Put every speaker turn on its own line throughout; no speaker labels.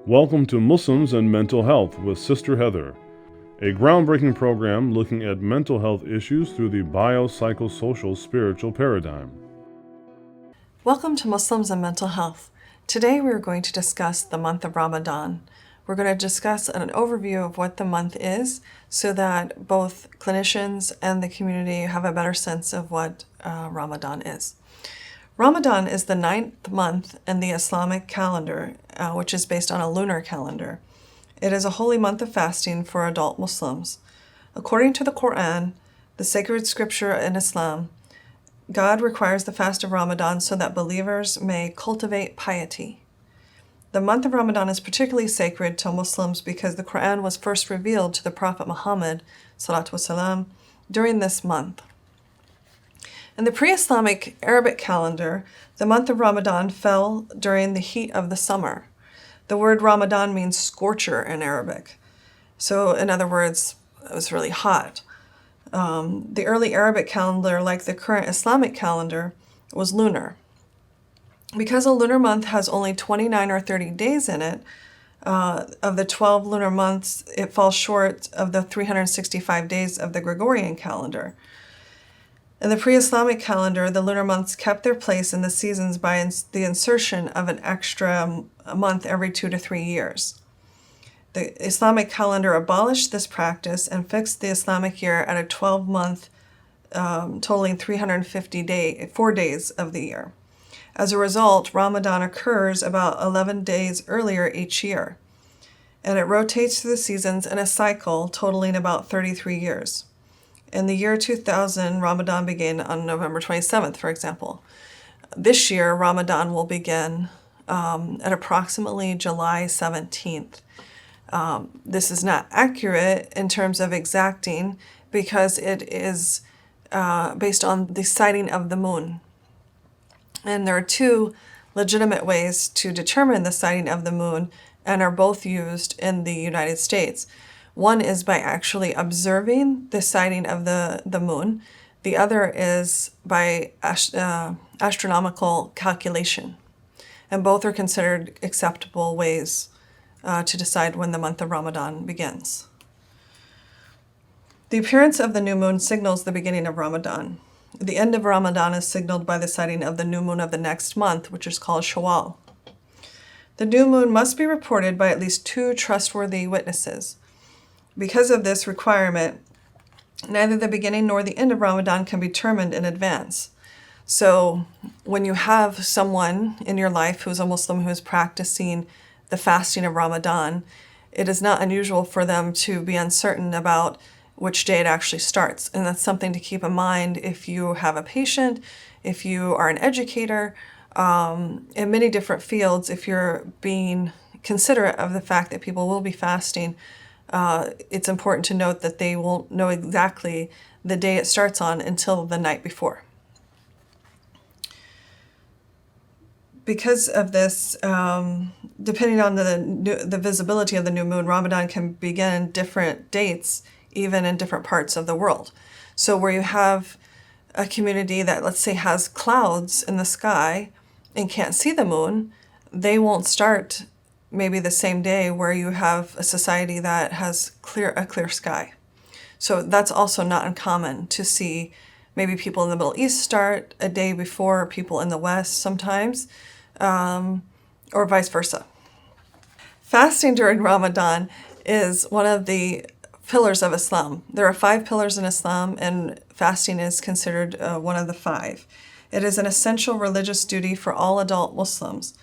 Welcome to Muslims and Mental Health with Sister Heather, a groundbreaking program looking at mental health issues through the biopsychosocial spiritual paradigm.
Welcome to Muslims and Mental Health. Today we are going to discuss the month of Ramadan. We're going to discuss an overview of what the month is so that both clinicians and the community have a better sense of what Ramadan is. Ramadan is the 9th month in the Islamic calendar, which is based on a lunar calendar. It is a holy month of fasting for adult Muslims. According to the Quran, the sacred scripture in Islam, God requires the fast of Ramadan so that believers may cultivate piety. The month of Ramadan is particularly sacred to Muslims because the Quran was first revealed to the Prophet Muhammad salatu wasalam, during this month. In the pre-Islamic Arabic calendar, the month of Ramadan fell during the heat of the summer. The word Ramadan means scorcher in Arabic. So, in other words, it was really hot. The early Arabic calendar, like the current Islamic calendar, was lunar. Because a lunar month has only 29 or 30 days in it, of the 12 lunar months, it falls short of the 365 days of the Gregorian calendar. In the pre-Islamic calendar, the lunar months kept their place in the seasons by the insertion of an extra month every 2 to 3 years. The Islamic calendar abolished this practice and fixed the Islamic year at a 12-month, totaling 354 days of the year. As a result, Ramadan occurs about 11 days earlier each year, and it rotates through the seasons in a cycle totaling about 33 years. In the year 2000, Ramadan began on November 27th, for example. This year, Ramadan will begin at approximately July 17th. This is not accurate in terms of exacting because it is based on the sighting of the moon. And there are two legitimate ways to determine the sighting of the moon and are both used in the United States. One is by actually observing the sighting of the moon. The other is by astronomical calculation. And both are considered acceptable ways to decide when the month of Ramadan begins. The appearance of the new moon signals the beginning of Ramadan. The end of Ramadan is signaled by the sighting of the new moon of the next month, which is called Shawwal. The new moon must be reported by at least 2 trustworthy witnesses. Because of this requirement, neither the beginning nor the end of Ramadan can be determined in advance. So when you have someone in your life who's a Muslim who is practicing the fasting of Ramadan, it is not unusual for them to be uncertain about which day it actually starts. And that's something to keep in mind if you have a patient, if you are an educator, in many different fields, if you're being considerate of the fact that people will be fasting. It's important to note that they won't know exactly the day it starts on until the night before. Because of this, depending on the visibility of the new moon, Ramadan can begin different dates, even in different parts of the world. So where you have a community that, let's say, has clouds in the sky and can't see the moon, they won't start maybe the same day where you have a society that has a clear sky. So that's also not uncommon to see maybe people in the Middle East start a day before people in the West sometimes, or vice versa. Fasting during Ramadan is one of the pillars of Islam. There are 5 pillars in Islam, and fasting is considered one of the 5. It is an essential religious duty for all adult Muslims.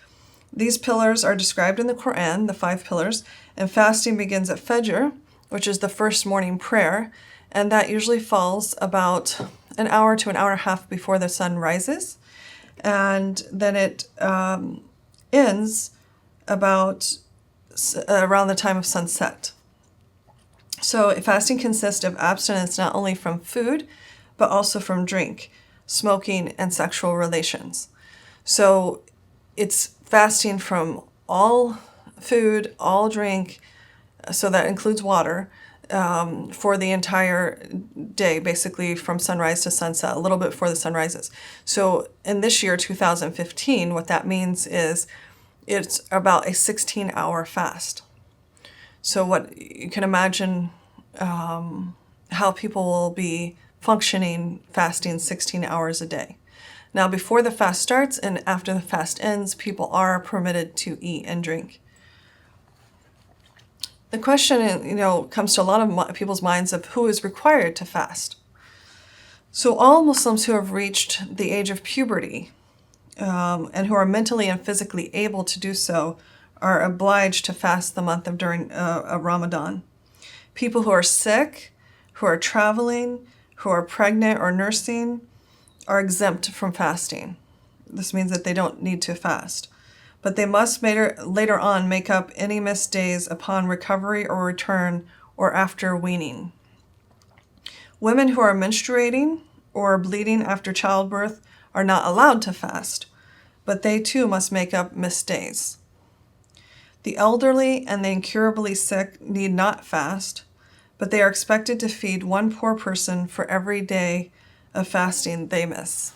These pillars are described in the Quran, the 5 pillars, and fasting begins at Fajr, which is the first morning prayer, and that usually falls about an hour to an hour and a half before the sun rises, and then it ends about around the time of sunset. So fasting consists of abstinence not only from food, but also from drink, smoking, and sexual relations. So it's fasting from all food, all drink, so that includes water, for the entire day, basically from sunrise to sunset, a little bit before the sun rises. So in this year, 2015, what that means is it's about a 16-hour fast. So what you can imagine how people will be functioning fasting 16 hours a day. Now, before the fast starts and after the fast ends, people are permitted to eat and drink. The question, comes to a lot of people's minds of who is required to fast. So all Muslims who have reached the age of puberty and who are mentally and physically able to do so are obliged to fast the month of Ramadan. People who are sick, who are traveling, who are pregnant or nursing are exempt from fasting. This means that they don't need to fast. But they must later on make up any missed days upon recovery or return or after weaning. Women who are menstruating or bleeding after childbirth are not allowed to fast, but they too must make up missed days. The elderly and the incurably sick need not fast, but they are expected to feed one poor person for every day of fasting they miss.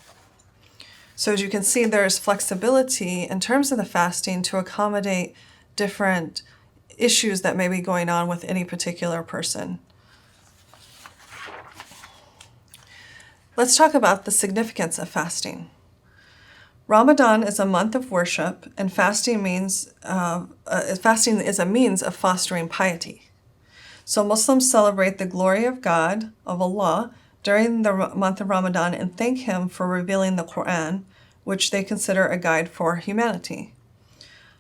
So as you can see, there's flexibility in terms of the fasting to accommodate different issues that may be going on with any particular person. Let's talk about the significance of fasting. Ramadan is a month of worship, and fasting is a means of fostering piety. So Muslims celebrate the glory of God, of Allah, during the month of Ramadan and thank Him for revealing the Quran, which they consider a guide for humanity.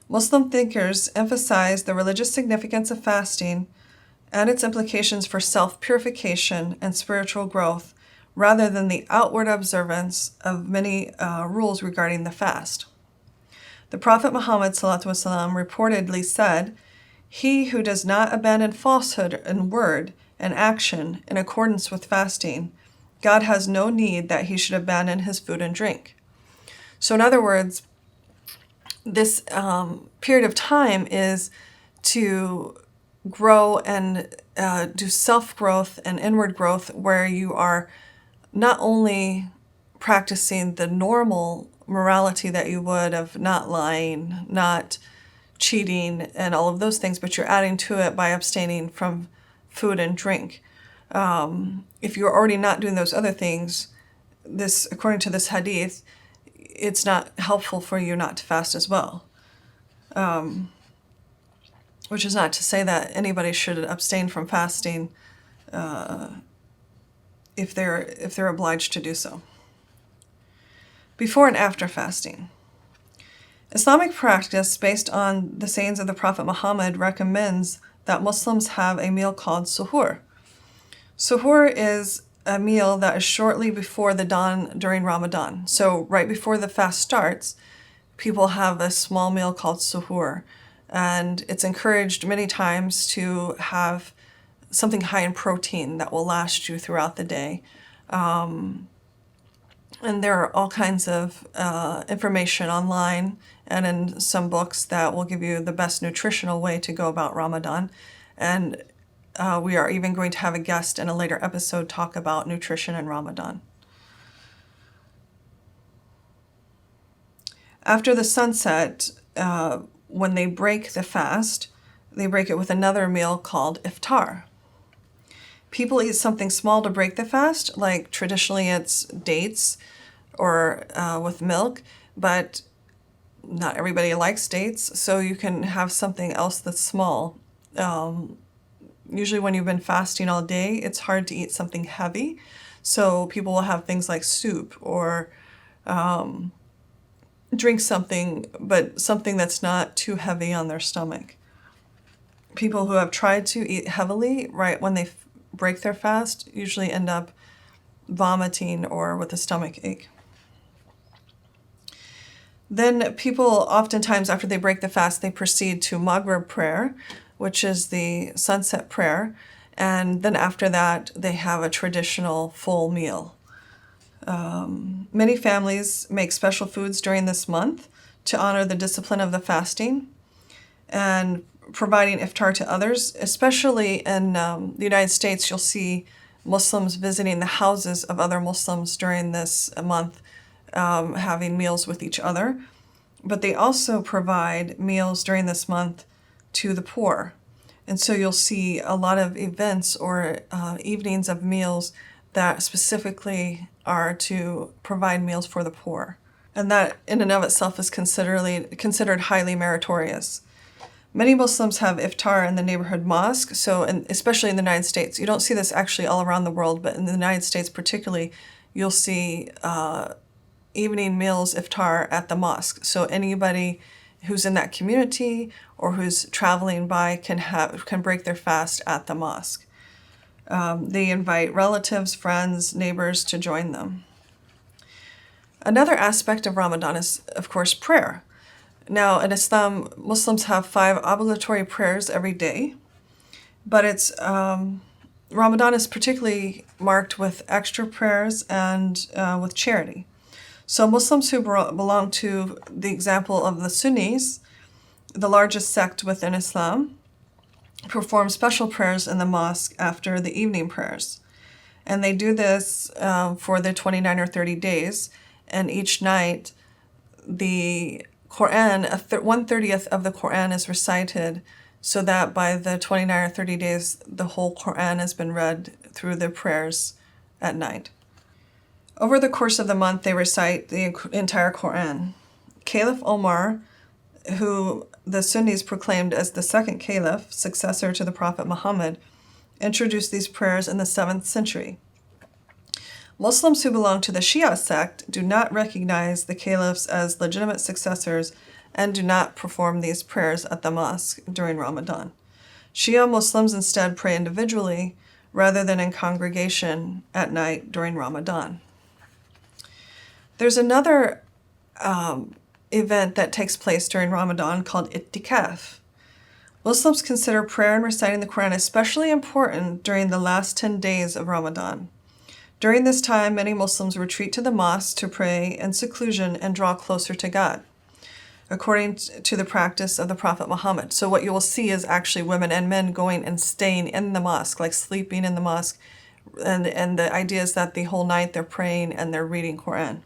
Muslim thinkers emphasize the religious significance of fasting and its implications for self-purification and spiritual growth, rather than the outward observance of many rules regarding the fast. The Prophet Muhammad ﷺ reportedly said, "He who does not abandon falsehood in word and action in accordance with fasting, God has no need that he should abandon his food and drink." So in other words, this period of time is to grow and do self-growth and inward growth, where you are not only practicing the normal morality that you would of not lying, not cheating, and all of those things, but you're adding to it by abstaining from food and drink. If you're already not doing those other things, according to this hadith, it's not helpful for you not to fast as well. Which is not to say that anybody should abstain from fasting if they're obliged to do so. Before and after fasting. Islamic practice based on the sayings of the Prophet Muhammad recommends that Muslims have a meal called suhoor. Suhoor is a meal that is shortly before the dawn during Ramadan. So right before the fast starts, people have a small meal called suhoor. And it's encouraged many times to have something high in protein that will last you throughout the day. And there are all kinds of information online and in some books that will give you the best nutritional way to go about Ramadan. And we are even going to have a guest in a later episode talk about nutrition in Ramadan. After the sunset, when they break the fast, they break it with another meal called iftar. People eat something small to break the fast, like traditionally it's dates or with milk, but not everybody likes dates, so you can have something else that's small. Usually when you've been fasting all day, it's hard to eat something heavy, so people will have things like soup or drink something, but something that's not too heavy on their stomach. People who have tried to eat heavily right when they break their fast usually end up vomiting or with a stomach ache. Then people oftentimes, after they break the fast, they proceed to Maghrib prayer, which is the sunset prayer, and then after that they have a traditional full meal. Many families make special foods during this month to honor the discipline of the fasting and providing iftar to others. Especially in the United States, you'll see Muslims visiting the houses of other Muslims during this month, having meals with each other. but they also provide meals during this month to the poor. And so you'll see a lot of events or evenings of meals that specifically are to provide meals for the poor. And that in and of itself is considered highly meritorious. Many Muslims have iftar in the neighborhood mosque, especially in the United States. You don't see this actually all around the world, but in the United States particularly, you'll see evening meals, iftar, at the mosque. So anybody who's in that community or who's traveling by can break their fast at the mosque. They invite relatives, friends, neighbors to join them. Another aspect of Ramadan is, of course, prayer. Now, in Islam, Muslims have 5 obligatory prayers every day, but Ramadan is particularly marked with extra prayers and with charity. So Muslims who belong to the example of the Sunnis, the largest sect within Islam, perform special prayers in the mosque after the evening prayers. And they do this for the 29 or 30 days, and each night the Quran, 1/30th of the Quran is recited, so that by the 29 or 30 days, the whole Quran has been read through the prayers at night. Over the course of the month, they recite the entire Quran. Caliph Omar, who the Sunnis proclaimed as the second caliph, successor to the Prophet Muhammad, introduced these prayers in the 7th century. Muslims who belong to the Shia sect do not recognize the caliphs as legitimate successors and do not perform these prayers at the mosque during Ramadan. Shia Muslims instead pray individually rather than in congregation at night during Ramadan. There's another event that takes place during Ramadan called I'tikaf. Muslims consider prayer and reciting the Quran especially important during the last 10 days of Ramadan. During this time, many Muslims retreat to the mosque to pray in seclusion and draw closer to God, according to the practice of the Prophet Muhammad. So what you will see is actually women and men going and staying in the mosque, like sleeping in the mosque. And the idea is that the whole night they're praying and they're reading Quran.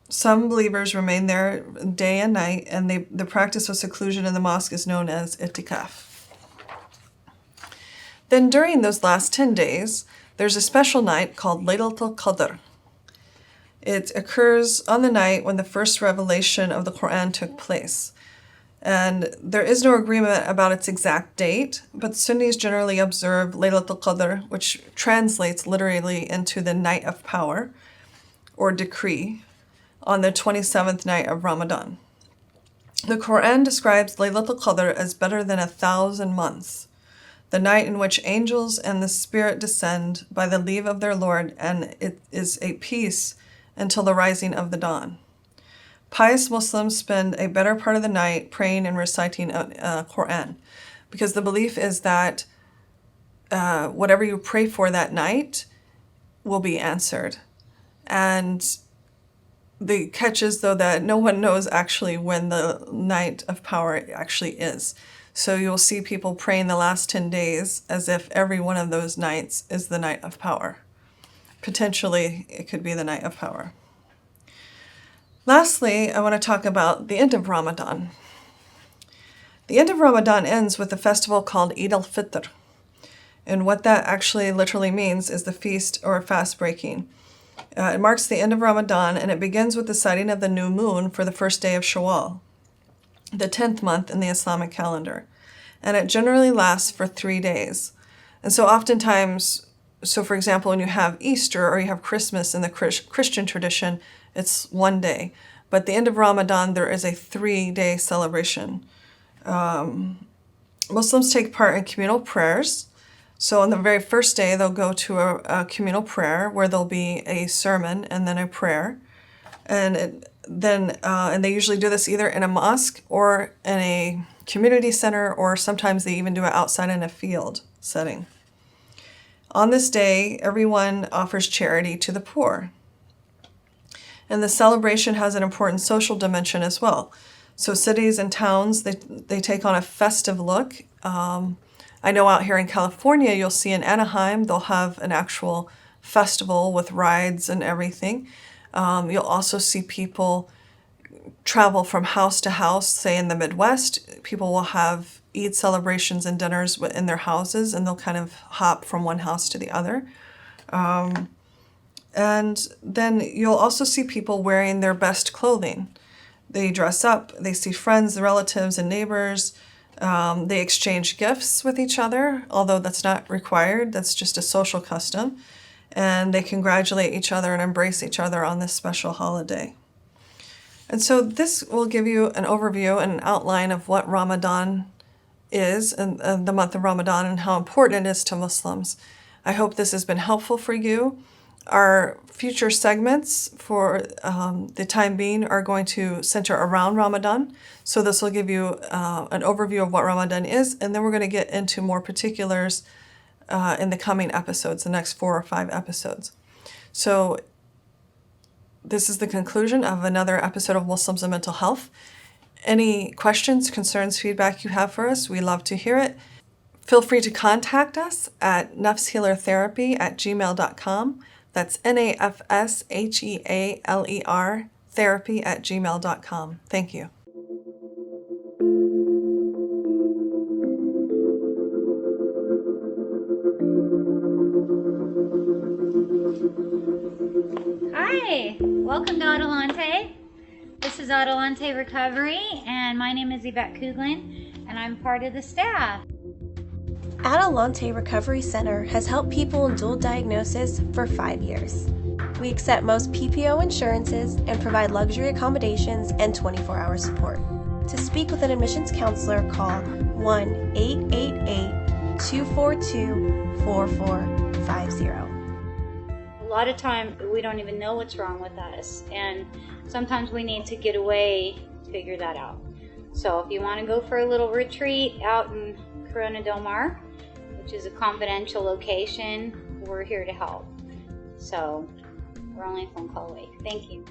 Some believers remain there day and night, and the practice of seclusion in the mosque is known as I'tikaf. Then during those last 10 days, there's a special night called Laylatul Qadr. It occurs on the night when the first revelation of the Quran took place. And there is no agreement about its exact date, but Sunnis generally observe Laylatul Qadr, which translates literally into the night of power or decree, on the 27th night of Ramadan. The Quran describes Laylatul Qadr as better than 1,000 months, the night in which angels and the Spirit descend by the leave of their Lord, and it is a peace until the rising of the dawn. Pious Muslims spend a better part of the night praying and reciting Quran, because the belief is that whatever you pray for that night will be answered. And the catch is, though, that no one knows actually when the night of power actually is. So you'll see people praying the last 10 days as if every one of those nights is the night of power. Potentially, it could be the night of power. Lastly, I want to talk about the end of Ramadan. The end of Ramadan ends with a festival called Eid al-Fitr. And what that actually literally means is the feast or fast breaking. It marks the end of Ramadan, and it begins with the sighting of the new moon for the first day of Shawwal, the 10th month in the Islamic calendar. And it generally lasts for 3 days. And so oftentimes, for example, when you have Easter or you have Christmas in the Christian tradition, it's 1 day. But at the end of Ramadan, there is a 3-day celebration. Muslims take part in communal prayers. So on the very first day, they'll go to a communal prayer where there'll be a sermon and then a prayer. And they usually do this either in a mosque or in a community center, or sometimes they even do it outside in a field setting. On this day, everyone offers charity to the poor. And the celebration has an important social dimension as well. So cities and towns, they take on a festive look. I know out here in California, you'll see in Anaheim, they'll have an actual festival with rides and everything. You'll also see people travel from house to house. Say in the Midwest, people will have Eid celebrations and dinners in their houses, and they'll kind of hop from one house to the other. And then you'll also see people wearing their best clothing. They dress up, they see friends, relatives, and neighbors. They exchange gifts with each other, although that's not required. That's just a social custom. And they congratulate each other and embrace each other on this special holiday. And so this will give you an overview and an outline of what Ramadan is, and the month of Ramadan, and how important it is to Muslims. I hope this has been helpful for you. Our future segments for the time being are going to center around Ramadan. So this will give you an overview of what Ramadan is, and then we're going to get into more particulars in the coming episodes, the next 4 or 5 episodes. So this is the conclusion of another episode of Muslims and Mental Health. Any questions, concerns, feedback you have for us, we love to hear it. Feel free to contact us at nafshealertherapy@gmail.com. That's NAFSHEALER therapy@gmail.com. Thank you.
Hi, welcome to Adelante. This is Adelante Recovery, and my name is Yvette Kuglin, and I'm part of the staff.
Adelante Recovery Center has helped people in dual diagnosis for 5 years. We accept most PPO insurances and provide luxury accommodations and 24-hour support. To speak with an admissions counselor, call 1-888-242-4450.
A lot of time we don't even know what's wrong with us, and sometimes we need to get away to figure that out. So if you want to go for a little retreat out in Corona Del Mar, which is a confidential location, we're here to help. So we're only a phone call away. Thank you.